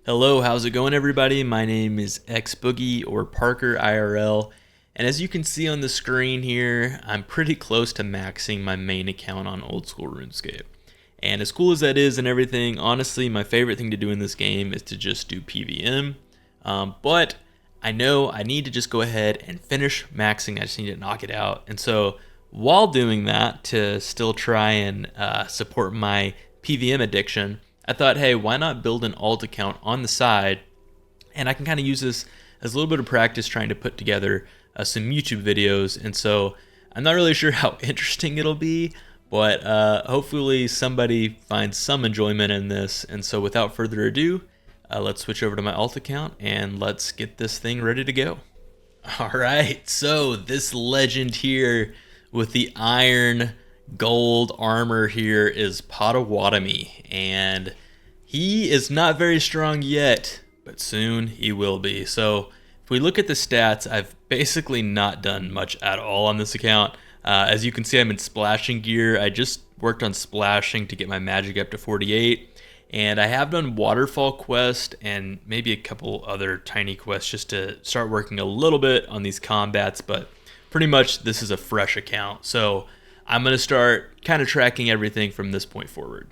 Hello, how's it going everybody? My name is xBoogie or Parker IRL, and as you can see on the screen here, I'm pretty close to maxing my main account on Oldschool Runescape. And as cool as that is and everything, honestly, my favorite thing to do in this game is to just do PVM. But I know I need to just go ahead and finish maxing. I just need to knock it out. And so while doing that, to still try and support my PVM addiction, I thought, hey, why not build an alt account on the side? And I can kind of use this as a little bit of practice trying to put together some YouTube videos. And so I'm not really sure how interesting it'll be, but hopefully somebody finds some enjoyment in this. And so without further ado, let's switch over to my alt account and let's get this thing ready to go. All right, so this legend here with the iron gold armor here is Potawatomi, and he is not very strong yet, but soon he will be. So if we look at the stats, I've basically not done much at all on this account. As you can see, I'm in splashing gear. I just worked on splashing to get my magic up to 48, and I have done waterfall quest and maybe a couple other tiny quests just to start working a little bit on these combats, but pretty much this is a fresh account. So I'm going to start kind of tracking everything from this point forward.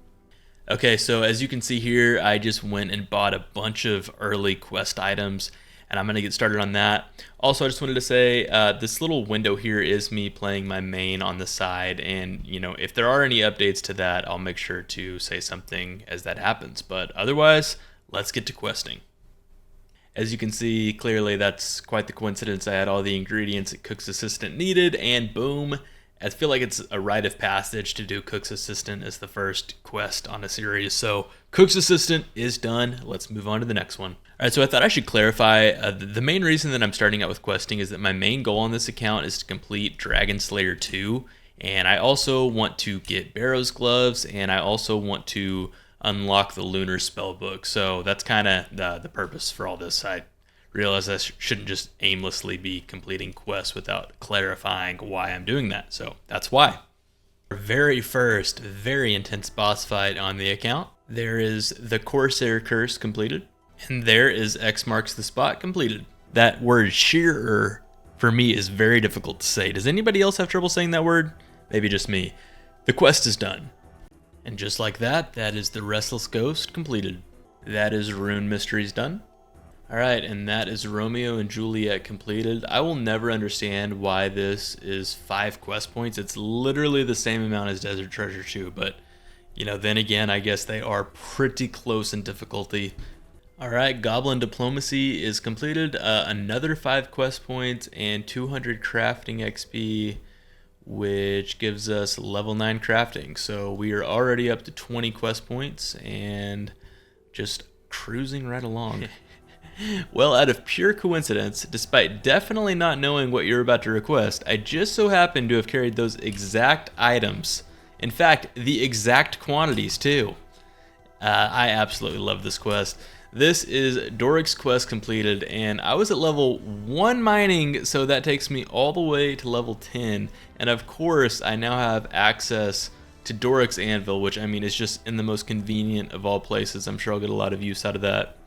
Okay, so as you can see here, I just went and bought a bunch of early quest items, and I'm going to get started on that. Also, I just wanted to say this little window here is me playing my main on the side, and if there are any updates to that, I'll make sure to say something as that happens. But otherwise, let's get to questing. As you can see, clearly that's quite the coincidence. I had all the ingredients that Cook's Assistant needed, and boom, I feel like it's a rite of passage to do Cook's Assistant as the first quest on a series. So Cook's Assistant is done. Let's move on to the next one. All right, so I thought I should clarify. The main reason that I'm starting out with questing is that my main goal on this account is to complete Dragon Slayer 2. And I also want to get Barrow's Gloves, and I also want to unlock the Lunar Spellbook. So that's kind of the purpose for all this. I realize I shouldn't just aimlessly be completing quests without clarifying why I'm doing that. So that's why. Our very first, very intense boss fight on the account. There is the Corsair Curse completed, and there is X marks the spot completed. That word shearer for me is very difficult to say. Does anybody else have trouble saying that word? Maybe just me. The quest is done. And just like that, that is the Restless Ghost completed. That is Rune Mysteries done. Alright, and that is Romeo and Juliet completed. I will never understand why this is 5 quest points. It's literally the same amount as Desert Treasure 2, but then again, I guess they are pretty close in difficulty. Alright, Goblin Diplomacy is completed. Another 5 quest points and 200 crafting XP, which gives us level 9 crafting. So we are already up to 20 quest points and just cruising right along. Well, out of pure coincidence, despite definitely not knowing what you're about to request, I just so happen to have carried those exact items. In fact, the exact quantities too. I absolutely love this quest. This is Doric's quest completed, and I was at level 1 mining, so that takes me all the way to level 10. And of course, I now have access to Doric's Anvil, which is just in the most convenient of all places. I'm sure I'll get a lot of use out of that.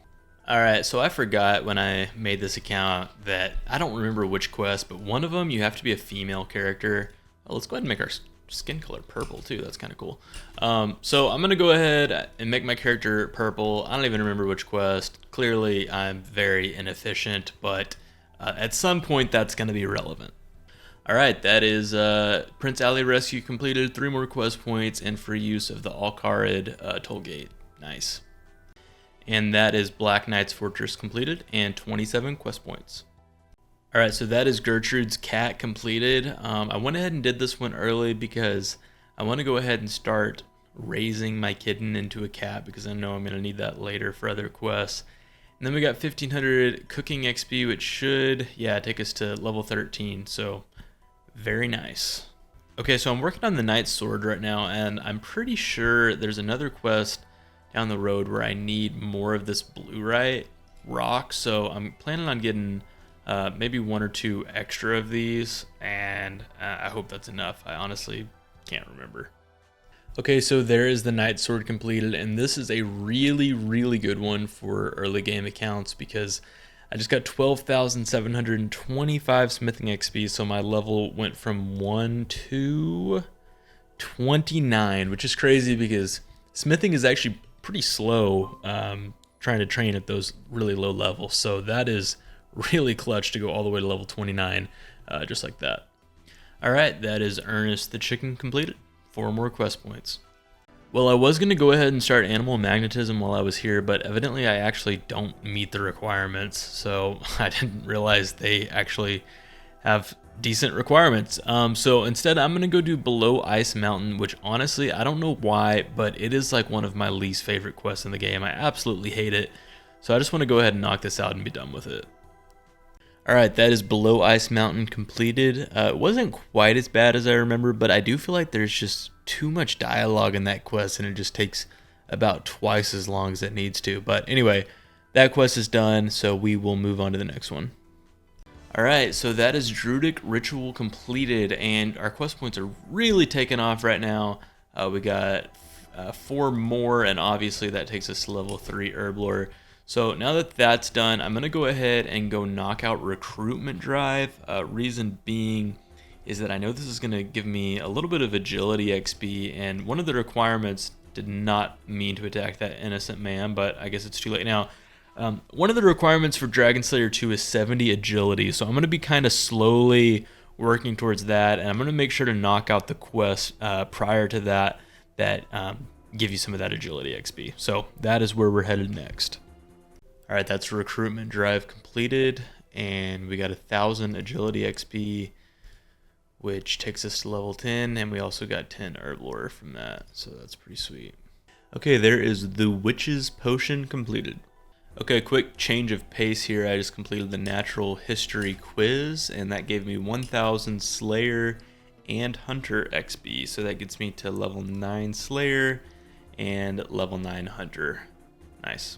Alright, so I forgot when I made this account that I don't remember which quest, but one of them you have to be a female character. Let's go ahead and make our skin color purple too. That's kind of cool. So I'm going to go ahead and make my character purple. I don't even remember which quest. Clearly I'm very inefficient, but at some point that's going to be relevant. Alright, that is Prince Ali Rescue completed, 3 more quest points, and free use of the Al-Kharid tollgate. Nice. And that is Black Knight's Fortress completed and 27 quest points. Alright, so that is Gertrude's Cat completed. I went ahead and did this one early because I want to go ahead and start raising my kitten into a cat because I know I'm going to need that later for other quests. And then we got 1500 cooking XP, which should, take us to level 13. So very nice. Okay, so I'm working on the Knight's Sword right now, and I'm pretty sure there's another quest down the road where I need more of this blue rock, so I'm planning on getting maybe 1 or 2 extra of these, and I hope that's enough. I honestly can't remember. Okay, so there is the Knight Sword completed, and this is a really good one for early game accounts because I just got 12,725 smithing XP, so my level went from 1 to 29, which is crazy because smithing is actually pretty slow trying to train at those really low levels, so that is really clutch to go all the way to level 29 just like that. Alright, that is Ernest the Chicken completed. 4 more quest points. Well, I was going to go ahead and start Animal Magnetism while I was here, but evidently I actually don't meet the requirements, so I didn't realize they actually have decent requirements. So instead I'm going to go do Below Ice Mountain, which honestly, I don't know why, but it is like one of my least favorite quests in the game. I absolutely hate it. So I just want to go ahead and knock this out and be done with it. Alright, that is Below Ice Mountain completed. It wasn't quite as bad as I remember, but I do feel like there's just too much dialogue in that quest and it just takes about twice as long as it needs to. But anyway, that quest is done, so we will move on to the next one. Alright, so that is Druidic Ritual completed, and our quest points are really taking off right now. We got 4 more, and obviously that takes us to level 3 Herblore. So now that that's done, I'm going to go ahead and go knock out Recruitment Drive. Reason being is that I know this is going to give me a little bit of Agility XP, and one of the requirements did not mean to attack that innocent man, but I guess it's too late now. One of the requirements for Dragon Slayer 2 is 70 Agility, so I'm going to be kind of slowly working towards that, and I'm going to make sure to knock out the quests prior to that give you some of that Agility XP. So that is where we're headed next. Alright, that's Recruitment Drive completed, and we got 1,000 Agility XP, which takes us to level 10, and we also got 10 Herblore from that, so that's pretty sweet. Okay, there is the Witch's Potion completed. Okay, quick change of pace here. I just completed the Natural History quiz, and that gave me 1,000 Slayer and Hunter XP, so that gets me to level 9 Slayer and level 9 Hunter. Nice.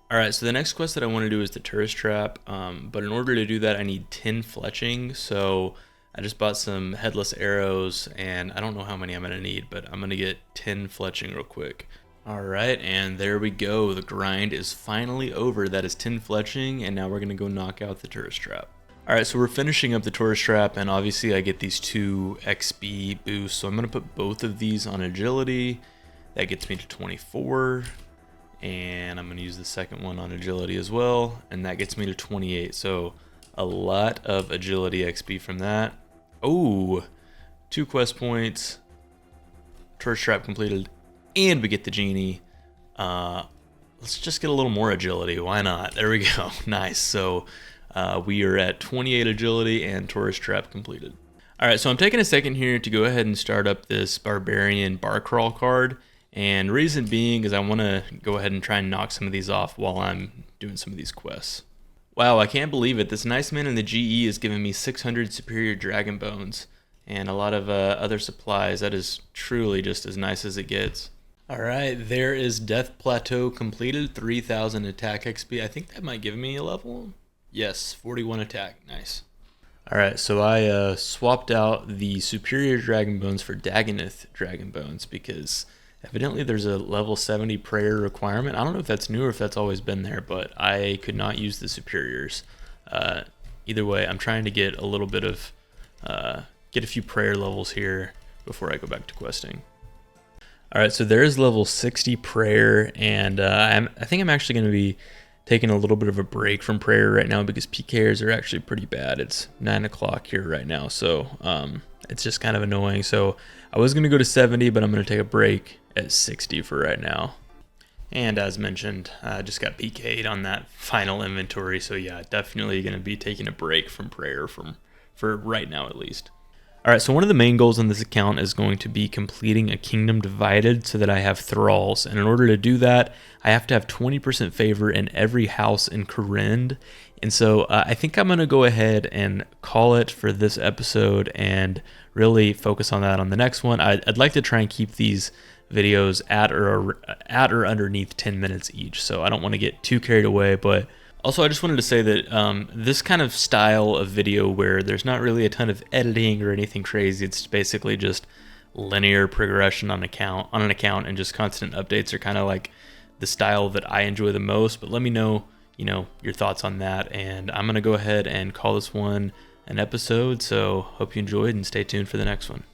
Alright, so the next quest that I want to do is the Tourist Trap, but in order to do that I need 10 fletching, so I just bought some headless arrows, and I don't know how many I'm going to need, but I'm going to get 10 fletching real quick. Alright, and there we go, the grind is finally over. That is 10 fletching, and now we're going to go knock out the Tourist Trap. Alright, so we're finishing up the Tourist Trap, and obviously I get these 2 XP boosts, so I'm going to put both of these on Agility. That gets me to 24. And I'm going to use the second one on Agility as well, and that gets me to 28, so a lot of Agility XP from that. Oh, 2 quest points, Tourist Trap completed, and we get the Genie. Let's just get a little more Agility, why not? There we go, nice. So we are at 28 Agility and Tourist Trap completed. Alright, so I'm taking a second here to go ahead and start up this Barbarian Bar Crawl card. And reason being is I want to go ahead and try and knock some of these off while I'm doing some of these quests. Wow, I can't believe it. This nice man in the GE is giving me 600 superior dragon bones and a lot of other supplies. That is truly just as nice as it gets. Alright, there is Death Plateau completed, 3,000 attack XP. I think that might give me a level. Yes, 41 attack, nice. Alright, so I swapped out the superior dragon bones for Dagonoth dragon bones because evidently there's a level 70 prayer requirement. I don't know if that's new or if that's always been there, but I could not use the superiors. Either way, I'm trying to get a little bit of, get a few prayer levels here before I go back to questing. Alright, so there's level 60 prayer, and I think I'm actually going to be taking a little bit of a break from prayer right now because PKers are actually pretty bad. It's 9 o'clock here right now, so it's just kind of annoying. So I was going to go to 70, but I'm going to take a break at 60 for right now. And as mentioned, I just got PK'd on that final inventory, so yeah, definitely going to be taking a break from prayer for right now at least. Alright, so one of the main goals on this account is going to be completing a Kingdom Divided so that I have thralls, and in order to do that, I have to have 20% favor in every house in Korinth. And so I think I'm going to go ahead and call it for this episode and really focus on that on the next one. I'd like to try and keep these videos at or underneath 10 minutes each, so I don't want to get too carried away. But also I just wanted to say that this kind of style of video where there's not really a ton of editing or anything crazy, it's basically just linear progression on an account, and just constant updates are kind of like the style that I enjoy the most. But let me know, your thoughts on that, and I'm gonna go ahead and call this one an episode. So hope you enjoyed, and stay tuned for the next one.